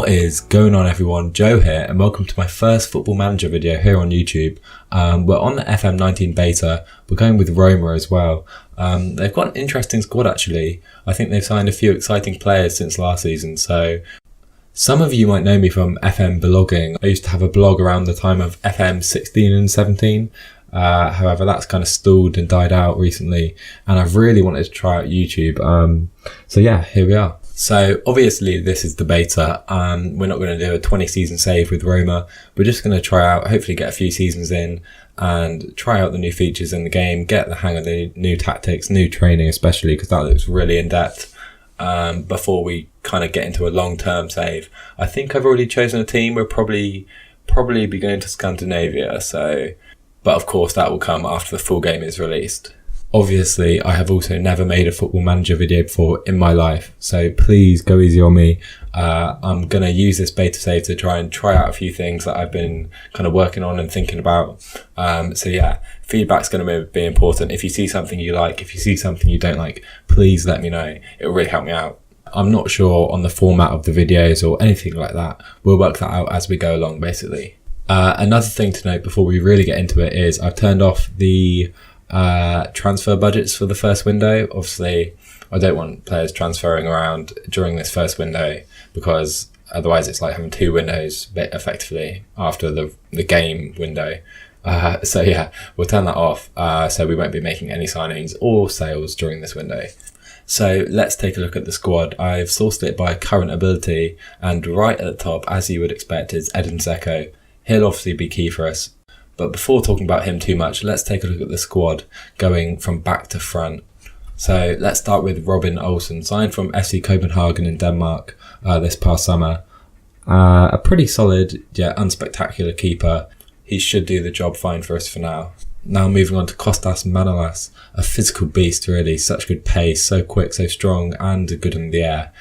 What is going on, everyone? Joe here, and welcome to my first Football Manager video here on YouTube. We're on the FM19 Beta. We're going with Roma as well. They've got an interesting squad actually. I think they've signed a few exciting players since last season. So some of you might know me from FM blogging. I used to have a blog around the time of FM16 and 17. However, that's kind of stalled and died out recently, and I've really wanted to try out YouTube. So yeah, here we are. So obviously this is the beta. We're not going to do a 20 season save with Roma. We're just going to try out, hopefully get a few seasons in and try out the new features in the game, get the hang of the new tactics, new training especially, because that looks really in depth, before we kind of get into a long-term save. I think I've already chosen a team. We'll probably be going to Scandinavia, but of course that will come after the full game is released. Obviously, I have also never made a Football Manager video before in my life, so please go easy on me. I'm going to use this beta save to try out a few things that I've been kind of working on and thinking about. So yeah, feedback's going to be important. If you see something you like, if you see something you don't like, please let me know. It will really help me out. I'm not sure on the format of the videos or anything like that. We'll work that out as we go along, basically. Another thing to note before we really get into it is I've turned off the transfer budgets for the first window. Obviously, I don't want players transferring around during this first window, because otherwise it's like having two windows effectively after the game window. So yeah, we'll turn that off. So we won't be making any signings or sales during this window. So let's take a look at the squad. I've sourced it by current ability, and right at the top, as you would expect, is Edin Dzeko. He'll obviously be key for us. But before talking about him too much, let's take a look at the squad going from back to front. So let's start with Robin Olsen, signed from FC Copenhagen in Denmark this past summer. A pretty solid yet unspectacular keeper. He should do the job fine for us for now. Now moving on to Kostas Manolas, a physical beast really, such good pace, so quick, so strong, and good in the air.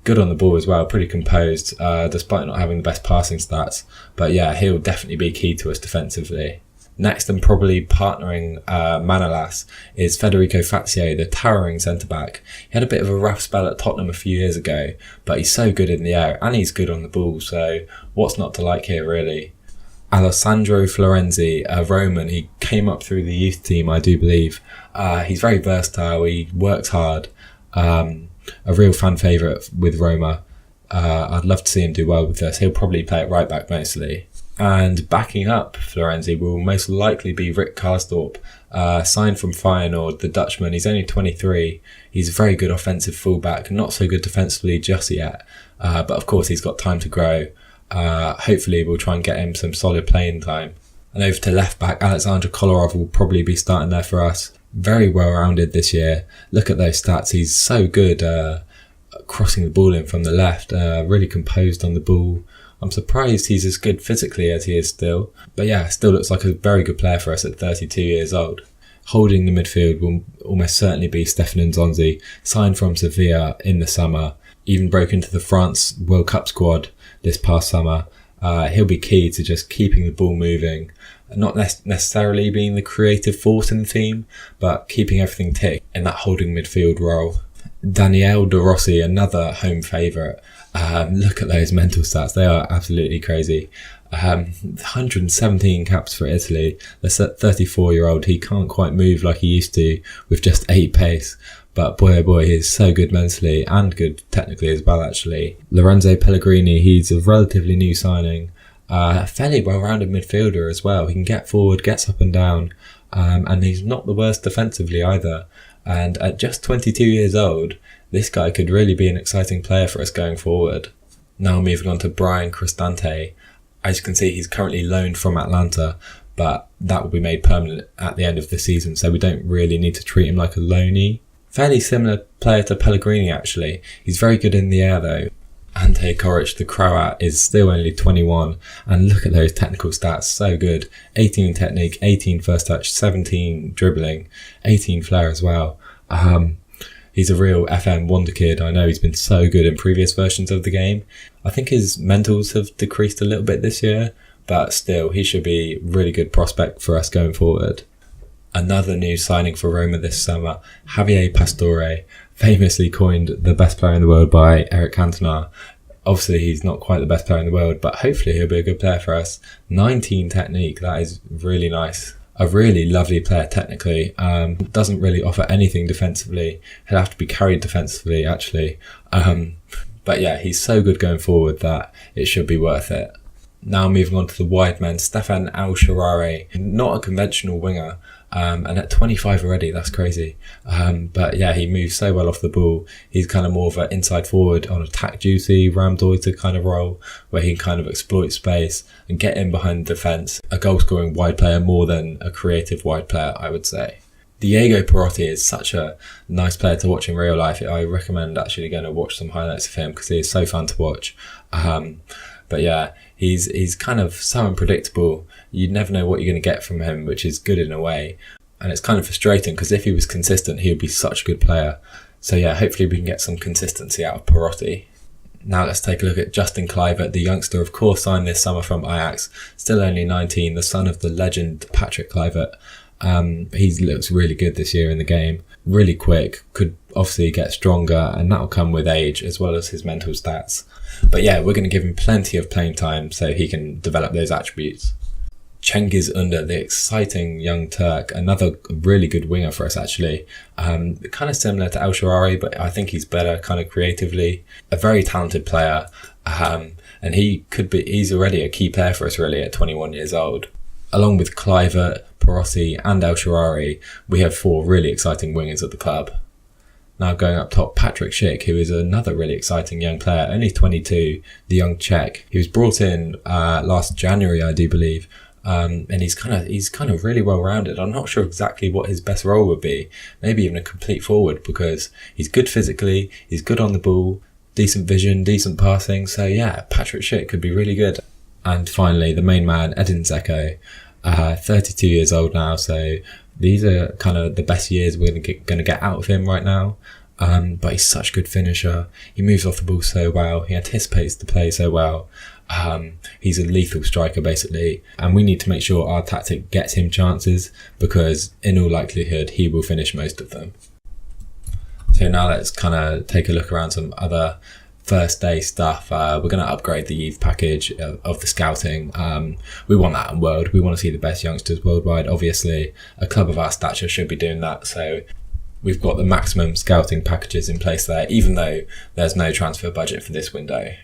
Good on the ball as well, pretty composed, despite not having the best passing stats. But yeah, he'll definitely be key to us defensively. Next, and probably partnering Manolas, is Federico Fazio, the towering centre-back. He had a bit of a rough spell at Tottenham a few years ago, but he's so good in the air, and he's good on the ball, so what's not to like here, really? Alessandro Florenzi, a Roman. He came up through the youth team, I do believe. He's very versatile, he works hard. A real fan favourite with Roma. I'd love to see him do well with this. He'll probably play it right back mostly. And backing up Florenzi will most likely be Rick Karsdorp, signed from Feyenoord, the Dutchman. He's only 23. He's a very good offensive fullback, not so good defensively just yet. But of course he's got time to grow. Hopefully we'll try and get him some solid playing time. And over to left back, Alexander Kolarov will probably be starting there for us. Very well rounded this year. Look at those stats. He's so good crossing the ball in from the left, really composed on the ball. I'm surprised he's as good physically as he is still. But yeah, still looks like a very good player for us at 32 years old. Holding the midfield will almost certainly be Stefan Nzonzi, signed from Sevilla in the summer. Even broke into the France World Cup squad this past summer. He'll be key to just keeping the ball moving. Not necessarily being the creative force in the team, but keeping everything tick in that holding midfield role. Daniele De Rossi, another home favourite. Look at those mental stats. They are absolutely crazy. 117 caps for Italy. The 34-year-old, he can't quite move like he used to with just 8 pace. But boy oh boy, he's so good mentally and good technically as well actually. Lorenzo Pellegrini, he's a relatively new signing. Fairly well-rounded midfielder as well. He can get forward, gets up and down, and he's not the worst defensively either. And at just 22 years old, this guy could really be an exciting player for us going forward. Now moving on to Brian Cristante. As you can see, he's currently loaned from Atlanta, but that will be made permanent at the end of the season, so we don't really need to treat him like a loanee. Fairly similar player to Pellegrini actually. He's very good in the air though. Ante Koric, the Croat, is still only 21, and look at those technical stats, so good. 18 technique, 18 first touch, 17 dribbling, 18 flair as well. He's a real FM wonder kid. I know he's been so good in previous versions of the game. I think his mentals have decreased a little bit this year, but still, he should be a really good prospect for us going forward. Another new signing for Roma this summer, Javier Pastore, famously coined the best player in the world by Eric Cantona. Obviously, he's not quite the best player in the world, but hopefully he'll be a good player for us. 19 technique, that is really nice. A really lovely player technically. Doesn't really offer anything defensively. He'll have to be carried defensively, actually. But yeah, he's so good going forward that it should be worth it. Now moving on to the wide men, Stefan Al-Sharari, not a conventional winger, and at 25 already, that's crazy. But yeah, he moves so well off the ball. He's kind of more of an inside forward on attack duty, Ramdeuter kind of role, where he can kind of exploit space and get in behind the defence. A goal-scoring wide player more than a creative wide player, I would say. Diego Perotti is such a nice player to watch in real life. I recommend actually going to watch some highlights of him because he is so fun to watch. But yeah, he's kind of so unpredictable. You never know what you're going to get from him, which is good in a way. And it's kind of frustrating because if he was consistent, he would be such a good player. So yeah, hopefully we can get some consistency out of Perotti. Now let's take a look at Justin Kluivert, the youngster, of course, signed this summer from Ajax. Still only 19, the son of the legend Patrick Kluivert. He looks really good this year in the game. Really quick, could obviously get stronger, and that'll come with age as well as his mental stats. But yeah, we're going to give him plenty of playing time so he can develop those attributes. Cengiz Under, the exciting young Turk, another really good winger for us actually. Kind of similar to Al-Sharari, but I think he's better kind of creatively. A very talented player, and he's already a key player for us really at 21 years old. Along with Kluivert, Perotti and Al-Sharari, we have 4 really exciting wingers at the club. Now going up top, Patrick Schick, who is another really exciting young player, only 22, the young Czech. He was brought in last January, I do believe, and he's kind of really well rounded. I'm not sure exactly what his best role would be, maybe even a complete forward, because he's good physically, he's good on the ball, decent vision, decent passing. So yeah, Patrick Schick could be really good. And finally, the main man, Edin Dzeko, 32 years old now, so these are kind of the best years we're going to get out of him right now. But he's such a good finisher. He moves off the ball so well. He anticipates the play so well. He's a lethal striker, basically. And we need to make sure our tactic gets him chances because, in all likelihood, he will finish most of them. So now let's kind of take a look around some other first day stuff. We're going to upgrade the youth package of the scouting. We want that in world. We want to see the best youngsters worldwide. Obviously, a club of our stature should be doing that. So we've got the maximum scouting packages in place there, even though there's no transfer budget for this window.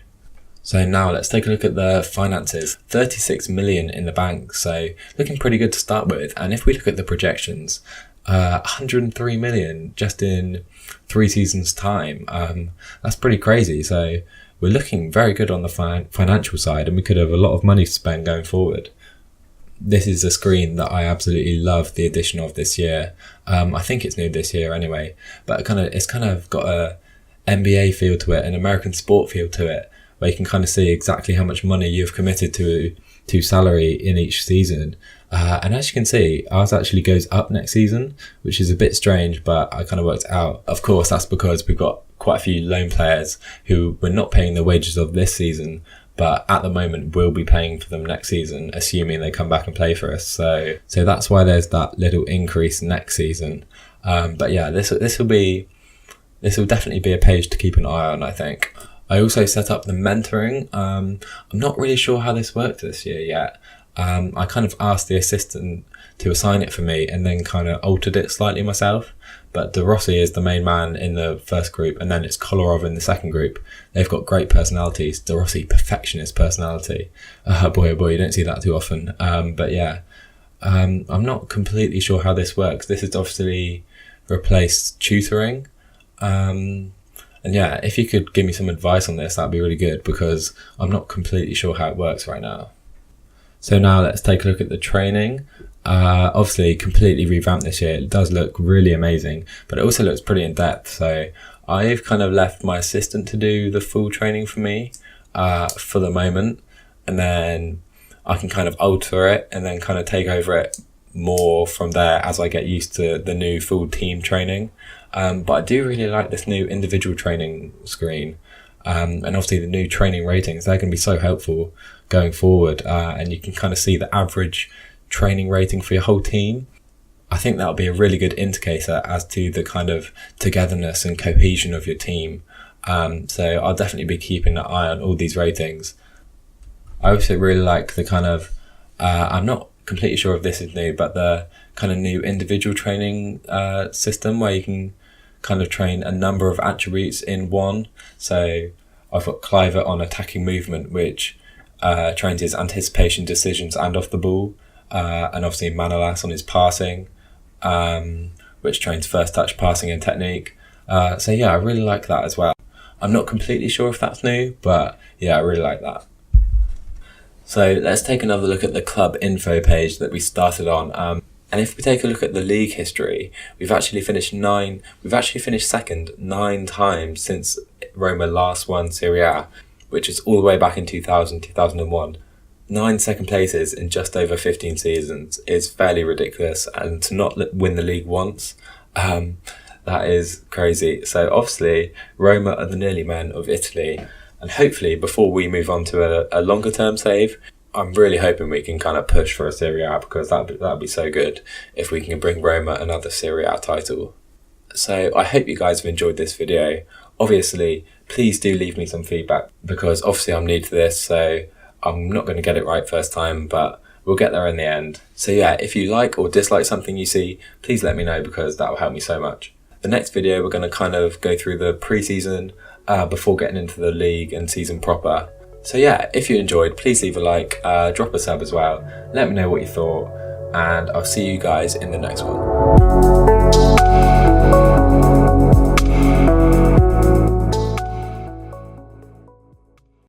So now let's take a look at the finances. 36 million in the bank, so looking pretty good to start with. And if we look at the projections, 103 million just in 3 seasons time. That's pretty crazy. So we're looking very good on the financial side, and we could have a lot of money to spend going forward. This is a screen that I absolutely love the addition of this year. I think it's new this year anyway, but it's kind of got a NBA feel to it, an American sport feel to it, where you can kind of see exactly how much money you've committed to salary in each season. And as you can see, ours actually goes up next season, which is a bit strange, but I kind of worked out. Of course, that's because we've got quite a few loan players who we're not paying the wages of this season, but at the moment we'll be paying for them next season, assuming they come back and play for us. So that's why there's that little increase next season. But yeah, this will definitely be a page to keep an eye on, I think. I also set up the mentoring. I'm not really sure how this worked this year yet. I kind of asked the assistant to assign it for me and then kind of altered it slightly myself. But De Rossi is the main man in the first group, and then it's Kolarov in the second group. They've got great personalities. De Rossi, perfectionist personality. Boy, oh boy, you don't see that too often. But yeah, I'm not completely sure how this works. This has obviously replaced tutoring. And yeah, if you could give me some advice on this, that'd be really good, because I'm not completely sure how it works right now. So now let's take a look at the training. Obviously completely revamped this year. It does look really amazing, but it also looks pretty in depth. So I've kind of left my assistant to do the full training for me for the moment, and then I can kind of alter it and then kind of take over it more from there as I get used to the new full team training. But I do really like this new individual training screen. And obviously the new training ratings, they're going to be so helpful going forward. And you can kind of see the average training rating for your whole team. I think that'll be a really good indicator as to the kind of togetherness and cohesion of your team. So I'll definitely be keeping an eye on all these ratings. I also really like the kind of, I'm not completely sure if this is new, but the kind of new individual training system where you can kind of train a number of attributes in one. So I've got Cliver on attacking movement, which trains his anticipation, decisions, and off the ball. And obviously Manolas on his passing, which trains first touch passing and technique. So yeah, I really like that as well. I'm not completely sure if that's new, but yeah, I really like that. So let's take another look at the club info page that we started on. And if we take a look at the league history, we've actually finished second 9 times since Roma last won Serie A, which is all the way back in 2000, 2001. 9 second places in just over 15 seasons is fairly ridiculous, and to not win the league once, that is crazy. So obviously, Roma are the nearly men of Italy, and hopefully before we move on to a longer term save, I'm really hoping we can kind of push for a Serie A, because that'd be so good if we can bring Roma another Serie A title. So I hope you guys have enjoyed this video. Obviously, please do leave me some feedback, because obviously I'm new to this, so I'm not going to get it right first time, but we'll get there in the end. So yeah, if you like or dislike something you see, please let me know, because that will help me so much. The next video, we're going to kind of go through the pre-season before getting into the league and season proper. So yeah, if you enjoyed, please leave a like, drop a sub as well. Let me know what you thought, and I'll see you guys in the next one.